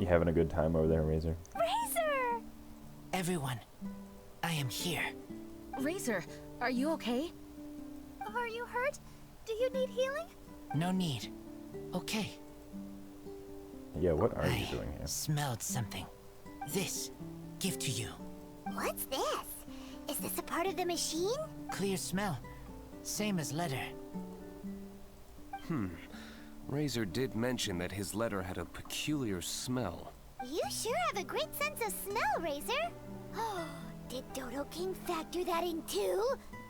You having a good time over there, Razor? Razor! Everyone, I am here. Razor, are you okay? Are you hurt? Do you need healing? No need. Okay. Yeah, what are I you doing here? smelled something. This, give to you. What's this? Is this a part of the machine? Clear smell. Same as letter. Razor did mention that his letter had a peculiar smell. You sure have a great sense of smell, Razor. Did Dodo King factor that in too?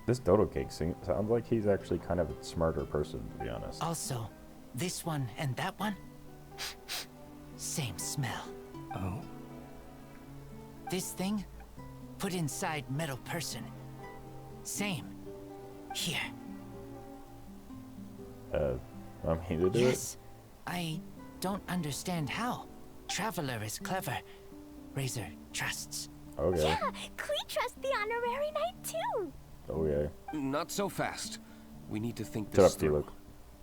This Dodo Cake sounds like he's actually kind of a smarter person, to be honest. Also, this one and that one, same smell. Oh? This thing, put inside metal person. Same. Here. Want me to do Yes. I don't understand how. Traveler is clever. Razor trusts. it? Okay. Yeah, Clee trusts the honorary knight too. Okay. Not so fast. We need to think Shut this up, through. T-Luke.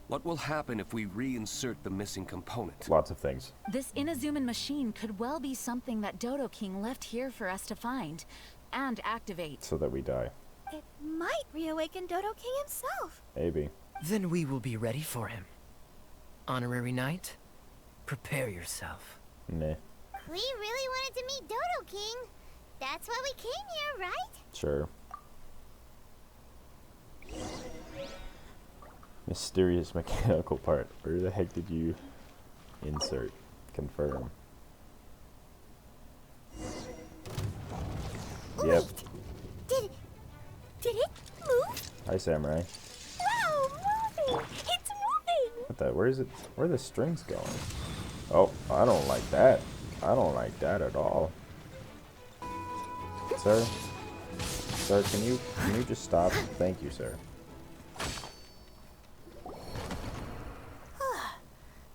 What will happen if we reinsert the missing component? Lots of things. This Inazuman machine could well be something that Dodo King left here for us to find and activate. So that we die. It might reawaken Dodo King himself. Maybe. Then we will be ready for him. Honorary Knight, prepare yourself. Nah. Clee really wanted to meet Dodo King. That's why we came here, right? Sure. Mysterious mechanical part. Where the heck did you insert? Confirm. Yep. Wait, did it move? Hi, Samurai. Wow, moving! It's moving! What the? Where is it? Where are the strings going? Oh, I don't like that. I don't like that at all. Sir? Sir, can you just stop? Thank you, sir.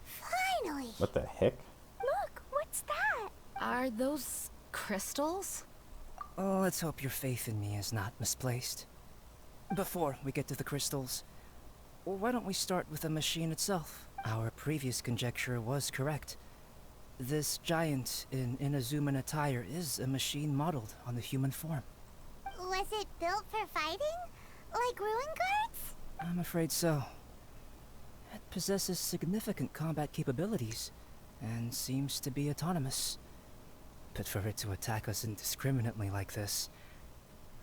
Finally! What the heck? Look, what's that? Are those crystals? Oh, let's hope your faith in me is not misplaced. Before we get to the crystals, why don't we start with the machine itself? Our previous conjecture was correct. This giant in Inazuman attire is a machine modeled on the human form. Was it built for fighting? Like ruin guards? I'm afraid so. It possesses significant combat capabilities, and seems to be autonomous. But for it to attack us indiscriminately like this,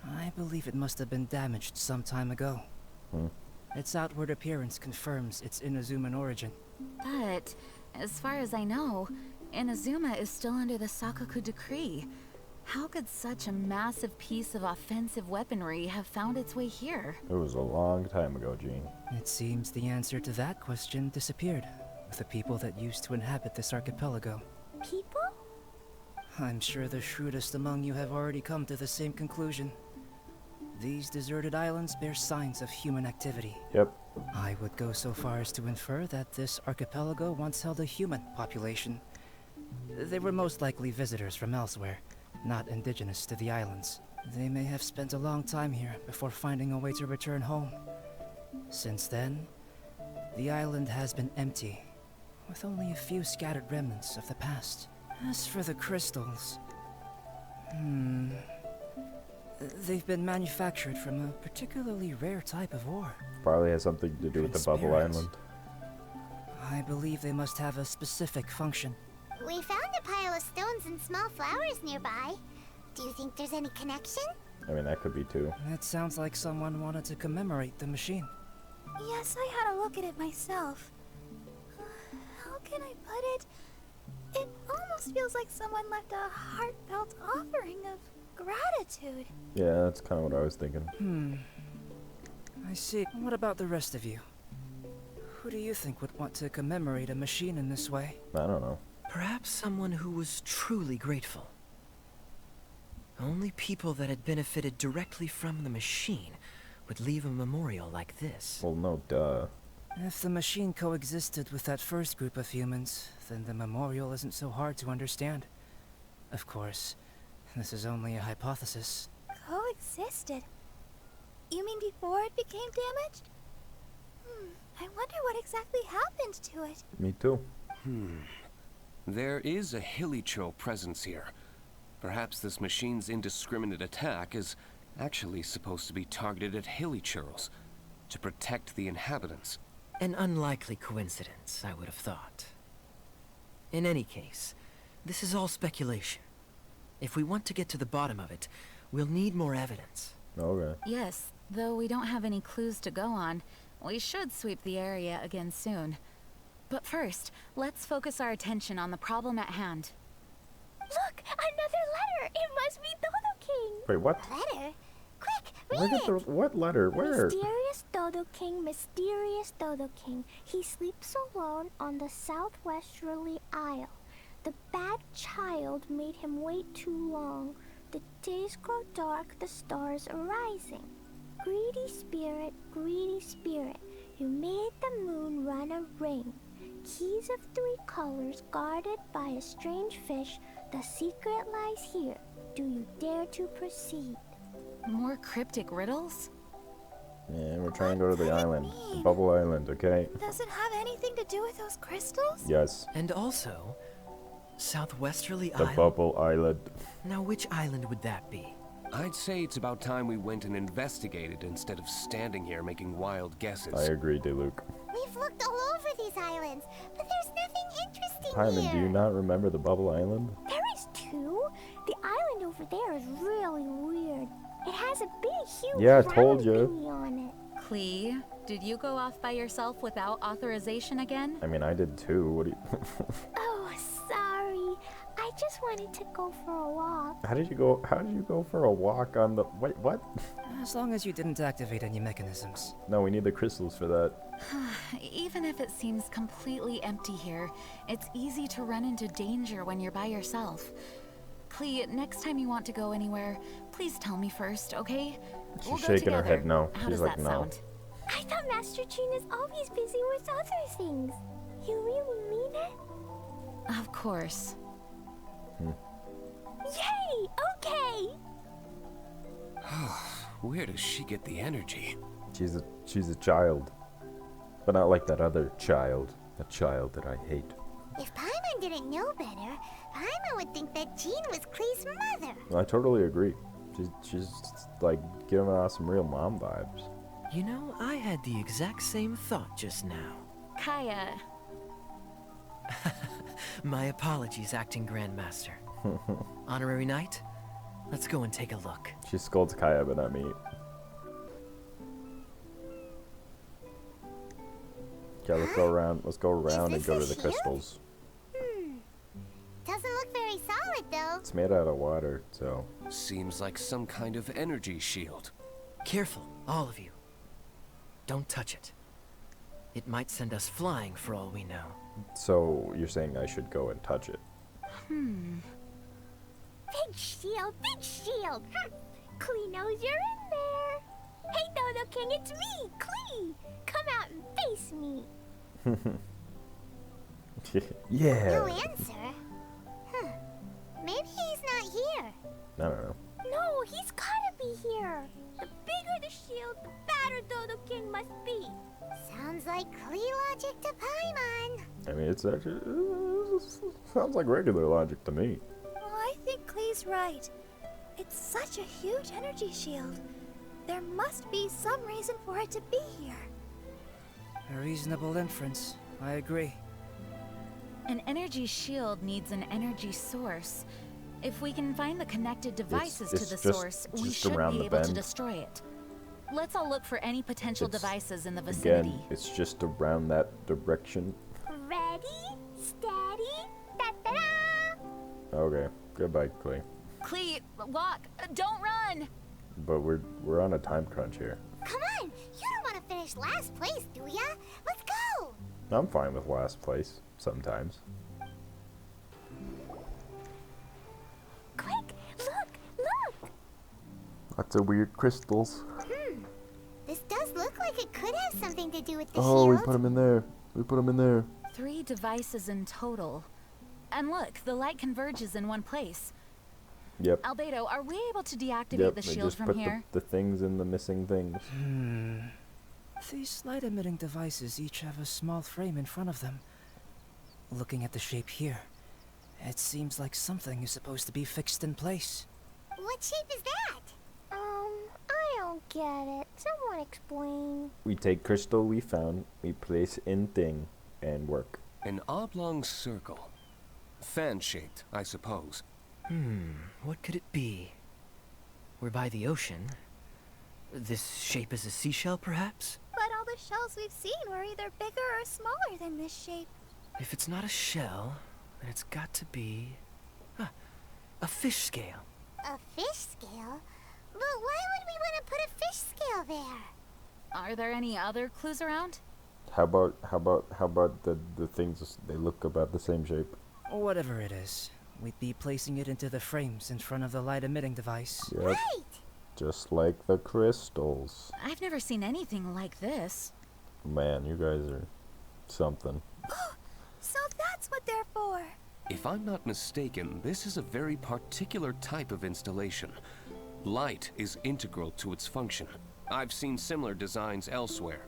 I believe it must have been damaged some time ago. Its outward appearance confirms its Inazuman origin. But, as far as I know, Inazuma is still under the Sakaku decree. How could such a massive piece of offensive weaponry have found its way here? It was a long time ago, Gene. It seems the answer to that question disappeared with the people that used to inhabit this archipelago. People? I'm sure the shrewdest among you have already come to the same conclusion. These deserted islands bear signs of human activity. Yep. I would go so far as to infer that this archipelago once held a human population. They were most likely visitors from elsewhere, not indigenous to the islands. They may have spent a long time here before finding a way to return home. Since then, the island has been empty, with only a few scattered remnants of the past. As for the crystals, they've been manufactured from a particularly rare type of ore. Probably has something to do with the Bubble Transparent. Island. I believe they must have a specific function. We found a pile of stones and small flowers nearby. Do you think there's any connection? I mean, that could be too. It sounds like someone wanted to commemorate the machine. Yes, I had a look at it myself. How can I put it? It almost feels like someone left a heartfelt offering of gratitude. Yeah, that's kind of what I was thinking. I see. What about the rest of you? Who do you think would want to commemorate a machine in this way? I don't know. Perhaps someone who was truly grateful. Only people that had benefited directly from the machine would leave a memorial like this. Well, no, duh. If the machine coexisted with that first group of humans, then the memorial isn't so hard to understand. Of course, this is only a hypothesis. Coexisted? You mean before it became damaged? I wonder what exactly happened to it. Me too. There is a Hilichurl presence here. Perhaps this machine's indiscriminate attack is actually supposed to be targeted at Hilichurls to protect the inhabitants. An unlikely coincidence, I would have thought. In any case, this is all speculation. If we want to get to the bottom of it, we'll need more evidence. Okay. Yes, though we don't have any clues to go on, we should sweep the area again soon. But first, let's focus our attention on the problem at hand. Look, another letter. It must be Dodo King. Wait, what? Letter? Quick, Where read did the, it. what letter? Where? Mysterious Dodo King, mysterious Dodo King. He sleeps alone on the southwesterly isle. The bad child made him wait too long. The days grow dark, the stars are rising. Greedy spirit, you made the moon run a ring. Keys of 3 colors guarded by a strange fish. The secret lies here. Do you dare to proceed? More cryptic riddles? Yeah, we're trying to go to the What does it island. The mean? Bubble Island, okay? Does it have anything to do with those crystals? Yes. And also, southwesterly The isle. Bubble Island. Now, which island would that be? I'd say it's about time we went and investigated instead of standing here making wild guesses. I agree, Diluc. We've looked all over these islands, but there's nothing interesting Paimon, here. do you not remember the Bubble Island? There is 2. The island over there is really weird. It has a big, huge Yeah, I round told ya. thingy on it. Clee, did you go off by yourself without authorization again? I mean, I did too. What do you... Oh, sorry. I just wanted to go for a walk. How did you go for a walk on the... Wait, what? As long as you didn't activate any mechanisms. No, we need the crystals for that. Even if it seems completely empty here, it's easy to run into danger when you're by yourself. Clee, next time you want to go anywhere, please tell me first, okay? We'll She's go shaking her together. head no. How She's does like, that no. sound? I thought Master Jean is always busy with other things. You really mean it? Of course. Yay! Okay! Where does she get the energy? She's a child. But not like that other child. A child that I hate. If Paimon didn't know better, Paimon would think that Jean was Klee's mother. I totally agree. She's like giving us some real mom vibes. You know, I had the exact same thought just now. Kaya, My apologies, Acting Grandmaster. Honorary Knight, let's go and take a look. She scolds Kaya, but not me. Okay, let's go around. Let's go around and this go a to the shield? crystals. Doesn't look very solid, though. It's made out of water, so Seems like some kind of energy shield. Careful, all of you. Don't touch it. It might send us flying for all we know. you're saying I should go and touch it? Big shield, big shield. Klee knows you're in there. Hey, Dodo King, it's me, Klee. Come out and face me. Yeah. No answer. Huh. Maybe he's not here. I don't know. No, he's gotta be here. The bigger the shield, the badder Dodo King must be. Sounds like Klee logic to Paimon. I mean, it's actually sounds like regular logic to me. I think Klee's right. It's such a huge energy shield. There must be some reason for it to be here. A reasonable inference. I agree. an energy shield needs an energy source. If we can find the connected devices to it's the just- source, we just should around be the able to bend. destroy it. Let's all look for any potential It's- devices in the vicinity. Again, it's just around that direction. Ready, steady, da-da-da! Okay, goodbye, Clay. Clee, walk! Don't run! But we're on a time crunch here. Come on, you don't want to finish last place, do ya? Let's go! I'm fine with last place sometimes. Quick, look! Lots of weird crystals. This does look like it could have something to do with the Oh, we shield. put them in there. We put them in there. 3 devices in total. And look, the light converges in one place. Yep. Albedo, are we able to deactivate Yep. the They shield just from put here? the things in the missing things. These light-emitting devices each have a small frame in front of them. Looking at the shape here, It seems like something is supposed to be fixed in place. What shape is that? I don't get it. Someone explain. We take crystal we found, we place in thing, and work. An oblong circle. Fan-shaped, I suppose. What could it be? We're by the ocean. This shape is a seashell, perhaps? But all the shells we've seen were either bigger or smaller than this shape. If it's not a shell, then it's got to be... a fish scale. A fish scale? But why would we want to put a fish scale there? Are there any other clues around? How about the things, they look about the same shape? Whatever it is, we'd be placing it into the frames in front of the light-emitting device. Yep. Right! Just like the crystals. I've never seen anything like this. Man, you guys are something. So that's what they're for. If I'm not mistaken, this is a very particular type of installation. Light is integral to its function. I've seen similar designs elsewhere.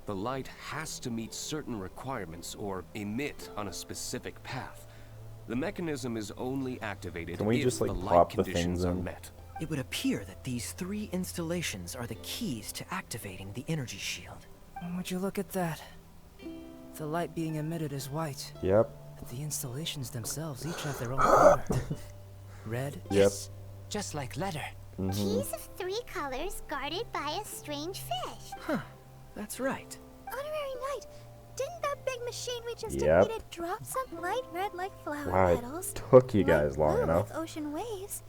The light has to meet certain requirements or emit on a specific path. The mechanism is only activated Can we if just, like, the light pop the conditions things are in? met. It would appear that these 3 installations are the keys to activating the energy shield. Would you look at that? The light being emitted is white, Yep. but the installations themselves each have their own color. Red, Yep. Yes, just like letter. Keys of 3 colors guarded by a strange fish. That's right. Honorary Knight, didn't that big machine we just Yep. defeated drop some light red like flower Wow, petals? it took you light guys long blue enough. like ocean waves,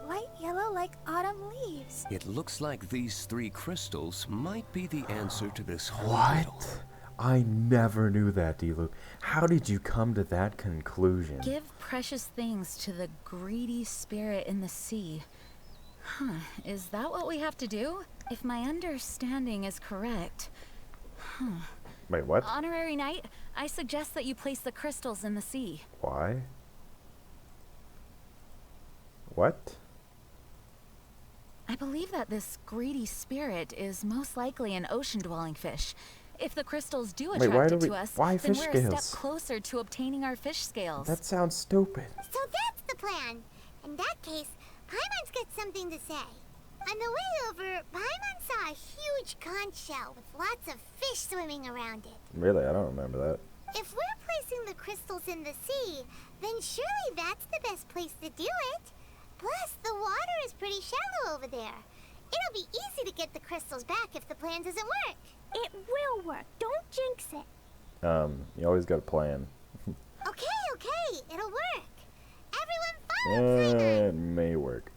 light yellow like autumn leaves. It looks like these 3 crystals might be the answer to this whole riddle. What? I never knew that, D-Luke. How did you come to that conclusion? Give precious things to the greedy spirit in the sea. Huh, is that what we have to do? If my understanding is correct. Wait, what? Honorary Knight, I suggest that you place the crystals in the sea. Why? What? I believe that this greedy spirit is most likely an ocean-dwelling fish. If the crystals do Wait, why attract do it we- to us, why then fish we're a scales? step closer to obtaining our fish scales. That sounds stupid. So that's the plan. In that case, Paimon's got something to say. On the way over, Paimon saw a huge conch shell with lots of fish swimming around it. Really, I don't remember that. If we're placing the crystals in the sea, then surely that's the best place to do it. Plus, the water is pretty shallow over there. It'll be easy to get the crystals back if the plan doesn't work. It will work. Don't jinx it. You always got a plan. Okay, it'll work. Everyone follow Paimon. It may work.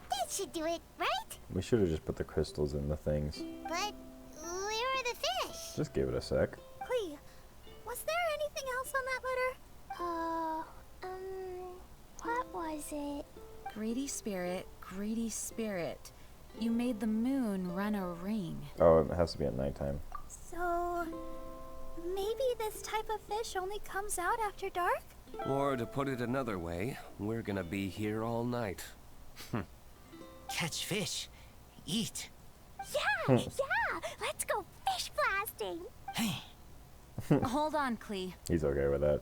That should do it, right? We should have just put the crystals in the things. But where are the fish? Just give it a sec. Clee, was there anything else on that letter? What was it? Greedy spirit, greedy spirit. You made the moon run a ring. Oh, it has to be at nighttime. So, maybe this type of fish only comes out after dark? Or to put it another way, we're gonna be here all night. Catch fish. Eat. Yeah, let's go fish blasting. Hey. Hold on, Clee. He's okay with that.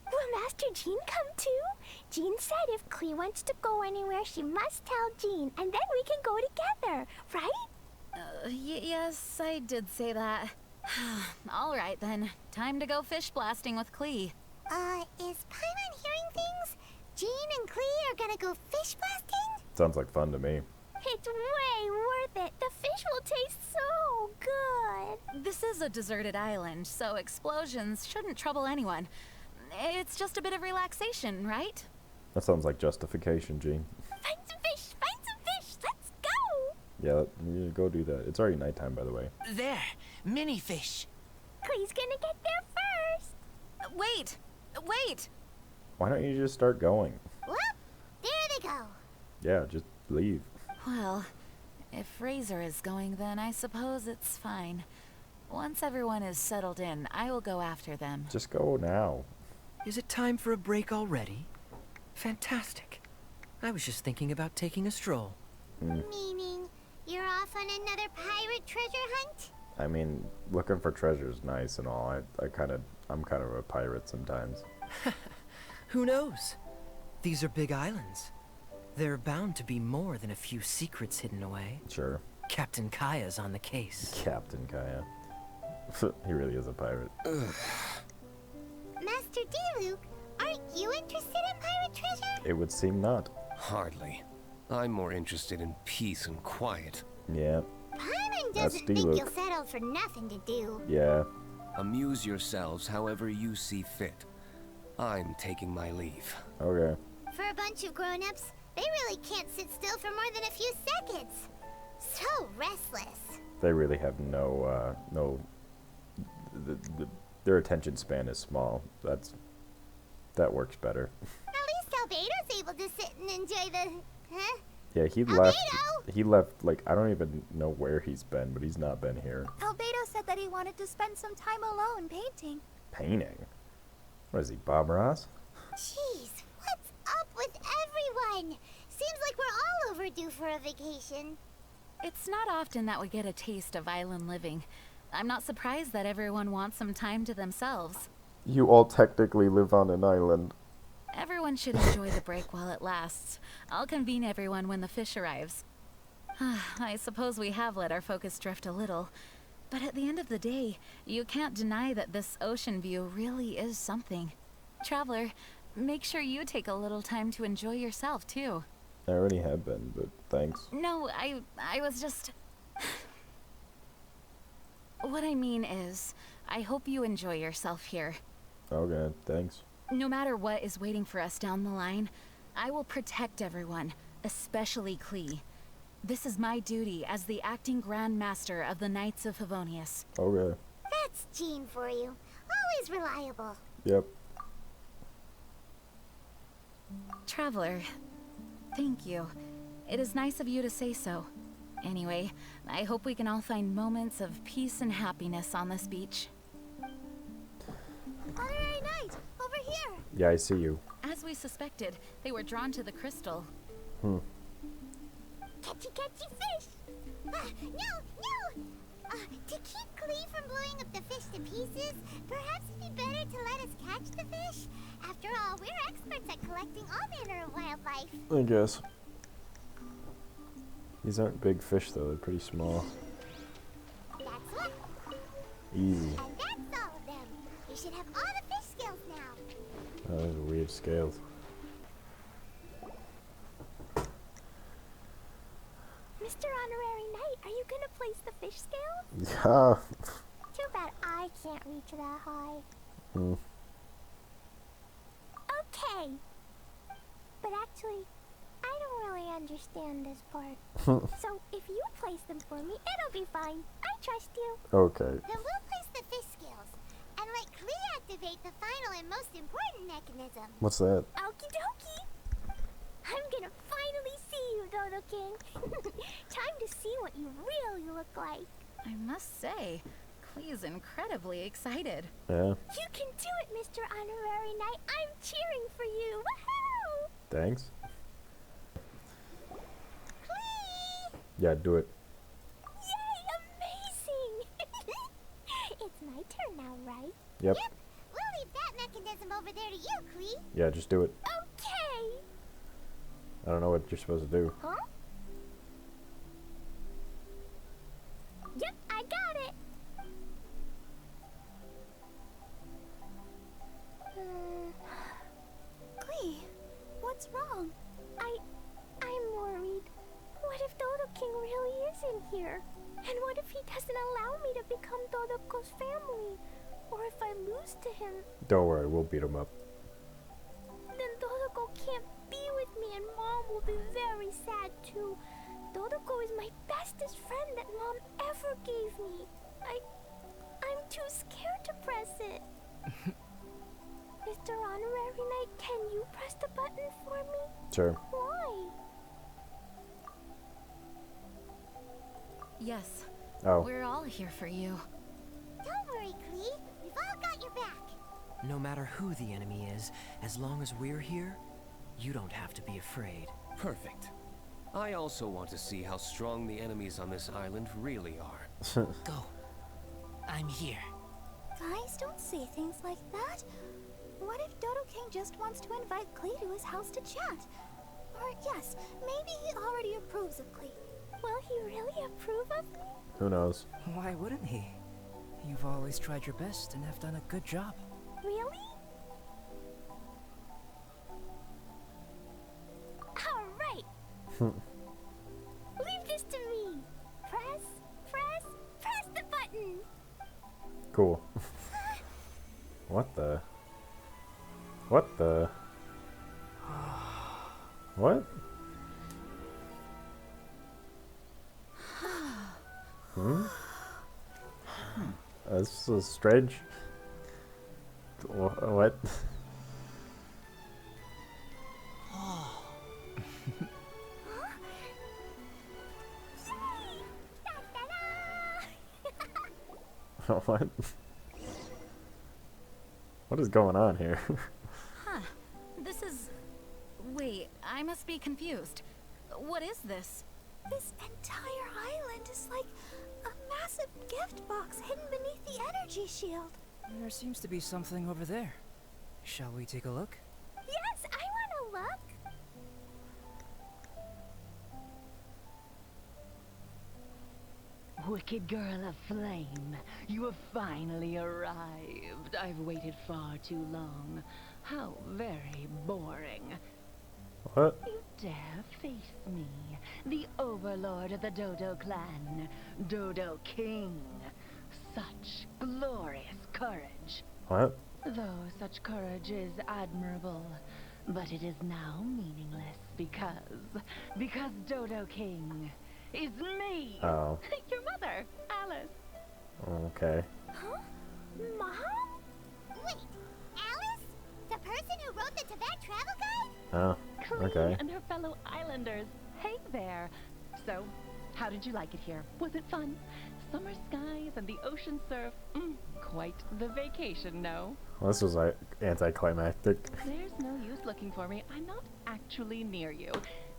Will Master Jean come too? Jean said if Clee wants to go anywhere, she must tell Jean, and then we can go together, right? Yes, I did say that. All right, then. Time to go fish blasting with Clee. Is Paimon hearing things? Jean and Clee are gonna go fish blasting? Sounds like fun to me. It's way worth it. The fish will taste so good. This is a deserted island, so explosions shouldn't trouble anyone. It's just a bit of relaxation, right? That sounds like justification, Gene. Find some fish! Let's go! Yeah, you go do that. It's already nighttime, by the way. There. Mini fish. Clee's gonna get there first. Wait! Why don't you just start going? Whoop! There they go. Yeah, just leave. Well, if Razor is going, then I suppose it's fine. Once everyone is settled in, I will go after them. Just go now. Is it time for a break already? Fantastic. I was just thinking about taking a stroll. Meaning, you're off on another pirate treasure hunt? I mean, looking for treasure is nice and all. I'm kind of a pirate sometimes. Who knows? These are big islands. There are bound to be more than a few secrets hidden away. Sure. Captain Kaya's on the case. Captain Kaya. He really is a pirate. Master D-Luke, aren't you interested in pirate treasure? It would seem not. Hardly. I'm more interested in peace and quiet. Yeah. Paimon That's doesn't think D-Luke. you'll settle for nothing to do. Yeah. Amuse yourselves however you see fit. I'm taking my leave. Okay. For a bunch of grown-ups, they really can't sit still for more than a few seconds. So restless. They really have their attention span is small. That works better. At least Albedo's able to sit and enjoy the... Huh? Yeah, he left. He left, like, I don't even know where he's been, but he's not been here. Albedo said that he wanted to spend some time alone painting. Painting? What is he, Bob Ross? Jeez, what's up with everyone? Seems like we're all overdue for a vacation. It's not often that we get a taste of island living. I'm not surprised that everyone wants some time to themselves. You all technically live on an island. Everyone should enjoy the break while it lasts. I'll convene everyone when the fish arrives. I suppose we have let our focus drift a little, but at the end of the day, you can't deny that this ocean view really is something. Traveler, make sure you take a little time to enjoy yourself, too. I already have been, but thanks. No, I was just... What I mean is, I hope you enjoy yourself here. Okay, thanks. No matter what is waiting for us down the line, I will protect everyone, especially Klee. This is my duty as the acting Grand Master of the Knights of Favonius. Okay. That's Jean for you. Always reliable. Yep. Traveler, thank you. It is nice of you to say so. Anyway, I hope we can all find moments of peace and happiness on this beach. Honorary Knight, over here. Yeah, I see you. As we suspected, they were drawn to the crystal. Catchy, catchy fish. No! To keep Klee from blowing up the fish to pieces, perhaps it'd be better to let us catch the fish. After all, we're experts at collecting all manner of wildlife. I guess. These aren't big fish, though. They're pretty small. That's what. Easy. And that's all of them. You should have all the fish scales now. Oh, those are weird scales. Mr. Honorary Knight, are you gonna place the fish scales? Yeah. Too bad I can't reach that high. Okay. But actually, I don't really understand this part. So if you place them for me, it'll be fine. I trust you. Okay. Then we'll place the fish scales and let Klee activate the final and most important mechanism. What's that? Okie dokie. I'm gonna finally see you, Dodo King. Time to see what you really look like. I must say, Klee is incredibly excited. Yeah. You can do it, Mr. Honorary Knight. I'm cheering for you. Woohoo! Thanks. Klee! Yeah, do it. Yay! Amazing! It's my turn now, right? Yep. Yep. We'll leave that mechanism over there to you, Klee. Yeah, just do it. Okay. I don't know what you're supposed to do. Huh? Yep, I got it. Klee, what's wrong? I'm worried. What if Dodo King really is in here? And what if he doesn't allow me to become Dodoko's family? Or if I lose to him, Don't worry, we'll beat him up. then Dodoko can't be with me and Mom will be very sad too. Dodoko is my bestest friend that Mom ever gave me. I'm too scared to press it. Mr. Honorary Knight, can you press the button for me? Sure. Why? Yes, Oh. we're all here for you. Don't worry, Klee. We've all got your back. No matter who the enemy is, as long as we're here, you don't have to be afraid. Perfect. I also want to see how strong the enemies on this island really are. Go. I'm here. Guys, don't say things like that. What if Dodo King just wants to invite Klee to his house to chat? Or yes, maybe he already approves of Klee. Will he really approve of me? Who knows? Why wouldn't he? You've always tried your best and have done a good job. Really? Alright! Leave this to me! Press the button! Cool. What the? What the? What? This is strange. What? What? What is going on here? Huh. This is... Wait, I must be confused. What is this? This entire island is like a massive gift box hidden beneath the energy shield. There seems to be something over there. Shall we take a look? Yes, I want to look. Wicked girl of flame, you have finally arrived. I've waited far too long. How very boring. What? You dare face me, the overlord of the Dodo clan, Dodo King. Such glorious courage. What? Though such courage is admirable, but it is now meaningless because Dodo King is me. Oh. Your mother, Alice. Okay. Huh? Mom? Wait, Alice? The person who wrote the Tibet travel guide? Oh. Klee Okay. and her fellow islanders. Hey there. So, how did you like it here? Was it fun? Summer skies and the ocean surf. Quite the vacation, no? Well, this was like anticlimactic. There's no use looking for me. I'm not actually near you.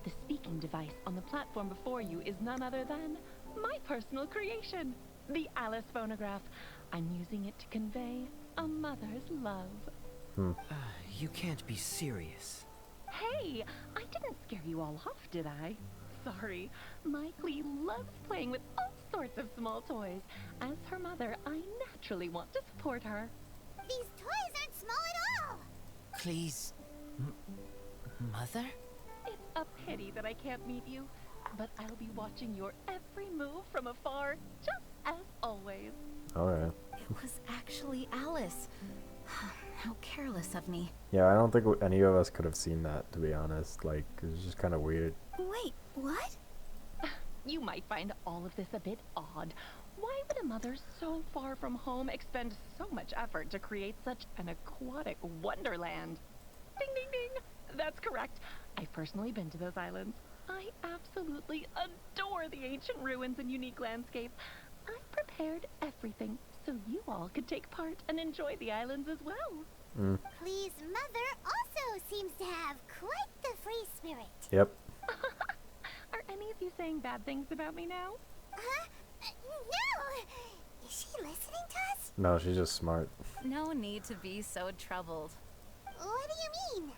The speaking device on the platform before you is none other than my personal creation, the Alice phonograph. I'm using it to convey a mother's love. You can't be serious. Hey, I didn't scare you all off, did I? Sorry. My Klee loves playing with all sorts of small toys. As her mother, I naturally want to support her. These toys aren't small at all. Please. Mother? It's a pity that I can't meet you, but I'll be watching your every move from afar, just as always. Alright. It was actually Alice. How careless of me. Yeah, I don't think any of us could have seen that, to be honest. Like, it was just kind of weird. Wait, what? You might find all of this a bit odd. Why would a mother so far from home expend so much effort to create such an aquatic wonderland? Ding, ding, ding! That's correct. I've personally been to those islands. I absolutely adore the ancient ruins and unique landscape. I've prepared everything so you all could take part and enjoy the islands as well. Klee's mother also seems to have quite the free spirit. Yep. Are any of you saying bad things about me now? Huh? No! Is she listening to us? No, she's just smart. No need to be so troubled. What do you mean?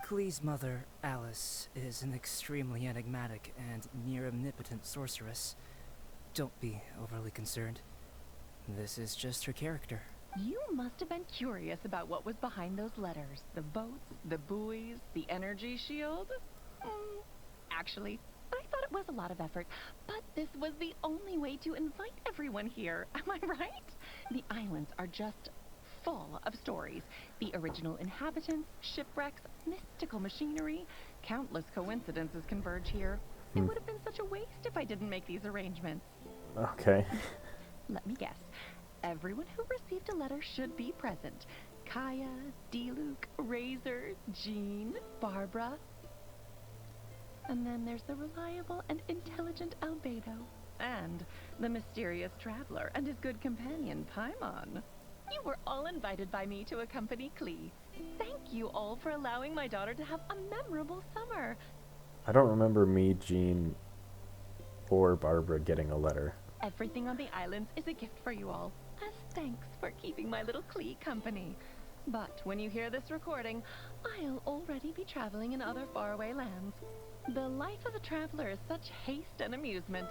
Klee's mother, Alice, is an extremely enigmatic and near omnipotent sorceress. Don't be overly concerned. This is just her character. You must have been curious about what was behind those letters. The boats, the buoys, the energy shield. Actually, I thought it was a lot of effort, but this was the only way to invite everyone here. Am I right? The islands are just full of stories. The original inhabitants, shipwrecks, mystical machinery. Countless coincidences converge here. It would have been such a waste if I didn't make these arrangements. Okay. Let me guess. Everyone who received a letter should be present. Kaya, D-Luke, Razor, Jean, Barbara. And then there's the reliable and intelligent Albedo. And the mysterious traveler and his good companion, Paimon. You were all invited by me to accompany Klee. Thank you all for allowing my daughter to have a memorable summer. I don't remember me, Jean, or Barbara getting a letter. Everything on the islands is a gift for you all, as thanks for keeping my little Klee company. But when you hear this recording, I'll already be traveling in other faraway lands. The life of a traveler is such haste and amusement.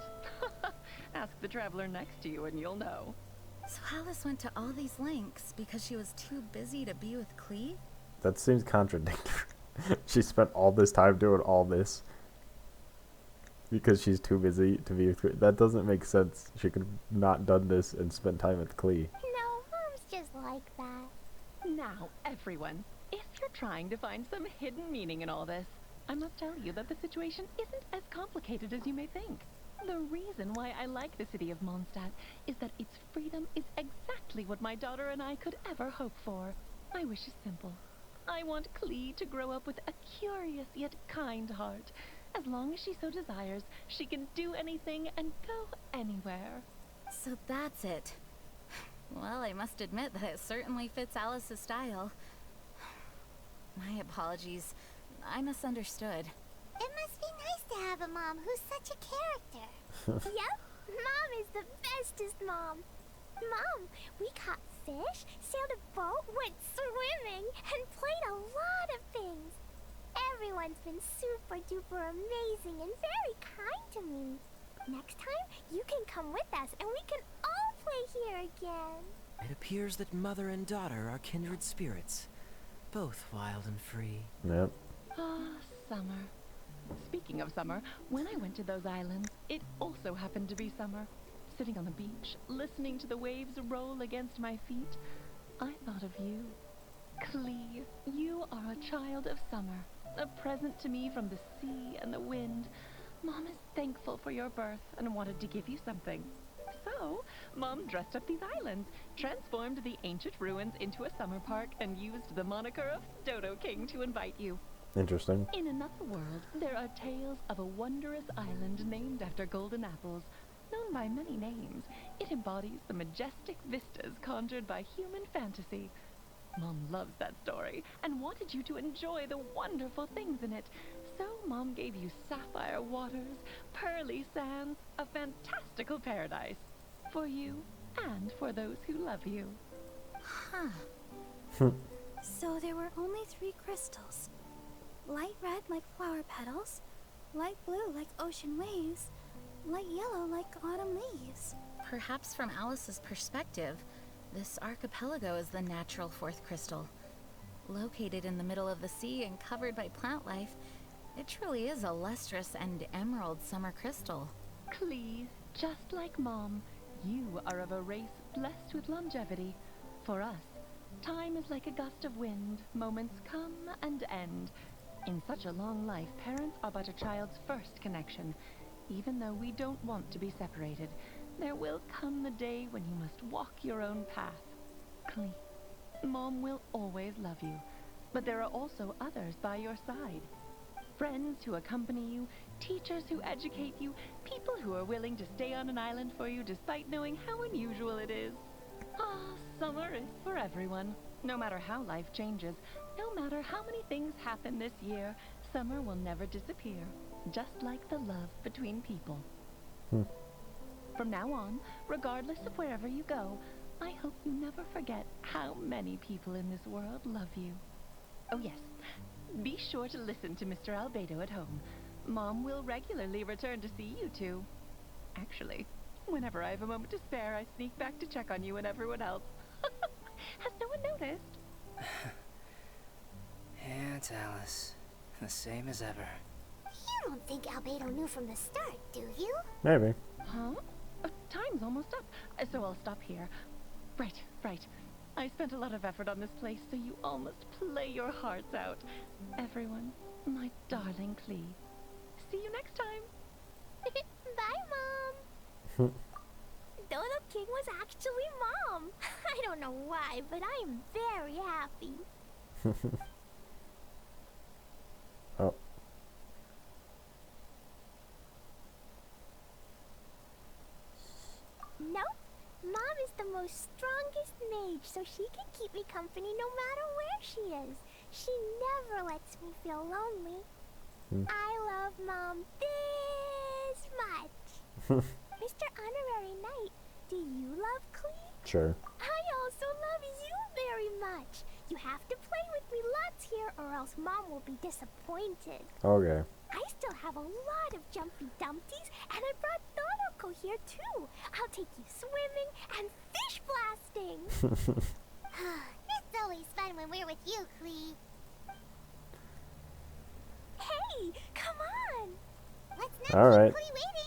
Ask the traveler next to you and you'll know. So Alice went to all these lengths because she was too busy to be with Klee? That seems contradictory. She spent all this time doing all this because she's too busy to be with Klee. That doesn't make sense. She could have not done this and spent time with Klee. No, Mom's just like that. Now, everyone, if you're trying to find some hidden meaning in all this, I must tell you that the situation isn't as complicated as you may think. The reason why I like the city of Mondstadt is that its freedom is exactly what my daughter and I could ever hope for. My wish is simple. I want Klee to grow up with a curious yet kind heart. As long as she so desires, she can do anything and go anywhere. So that's it. Well, I must admit that it certainly fits Alice's style. My apologies. I misunderstood. It must be nice to have a mom who's such a character. Yep, Mom is the bestest mom. Mom, we caught fish, sailed a boat, went swimming, and played a lot of things. Everyone's been super duper amazing and very kind to me. Next time, you can come with us and we can all play here again. It appears that mother and daughter are kindred spirits, both wild and free. Yep. Ah, summer. Speaking of summer, when I went to those islands, it also happened to be summer. Sitting on the beach, listening to the waves roll against my feet, I thought of you. Klee, you are a child of summer, a present to me from the sea and the wind. Mom is thankful for your birth and wanted to give you something. So, Mom dressed up these islands, transformed the ancient ruins into a summer park, and used the moniker of Dodo King to invite you. Interesting. In another world, there are tales of a wondrous island named after golden apples. Known by many names, it embodies the majestic vistas conjured by human fantasy. Mom loves that story and wanted you to enjoy the wonderful things in it. So Mom gave you sapphire waters, pearly sands, a fantastical paradise. For you and for those who love you. Huh. So there were only 3 crystals. Light red like flower petals, light blue like ocean waves, light yellow like autumn leaves. Perhaps from Alice's perspective, this archipelago is the natural 4th crystal. Located in the middle of the sea and covered by plant life, it truly is a lustrous and emerald summer crystal. Klee, just like Mom, you are of a race blessed with longevity. For us, time is like a gust of wind. Moments come and end. In such a long life, parents are but a child's first connection. Even though we don't want to be separated, there will come the day when you must walk your own path. Klee, Mom will always love you, but there are also others by your side. Friends who accompany you, teachers who educate you, people who are willing to stay on an island for you despite knowing how unusual it is. Ah, summer is for everyone. No matter how life changes, no matter how many things happen this year, summer will never disappear, just like the love between people. From now on, regardless of wherever you go, I hope you never forget how many people in this world love you. Oh yes, be sure to listen to Mr. Albedo at home. Mom will regularly return to see you two. Actually, whenever I have a moment to spare, I sneak back to check on you and everyone else. Has no one noticed? Aunt Alice, the same as ever. You don't think Albedo knew from the start, do you? Maybe. Huh? Time's almost up, so I'll stop here. Right. I spent a lot of effort on this place, so you all must play your hearts out. Everyone, my darling Klee. See you next time. Bye, Mom. Dodo King was actually Mom. I don't know why, but I am very happy. Oh. Nope. Mom is the most strongest mage, so she can keep me company no matter where she is. She never lets me feel lonely. I love Mom this much. Mr. Honorary Knight, do you love Klee? Sure. I much. You have to play with me lots here or else Mom will be disappointed. Okay. I still have a lot of Jumpy Dumpties, and I brought Doroko here too. I'll take you swimming and fish blasting. It's always fun when we're with you, Klee. Hey, come on. Let's not All keep right. Klee waiting.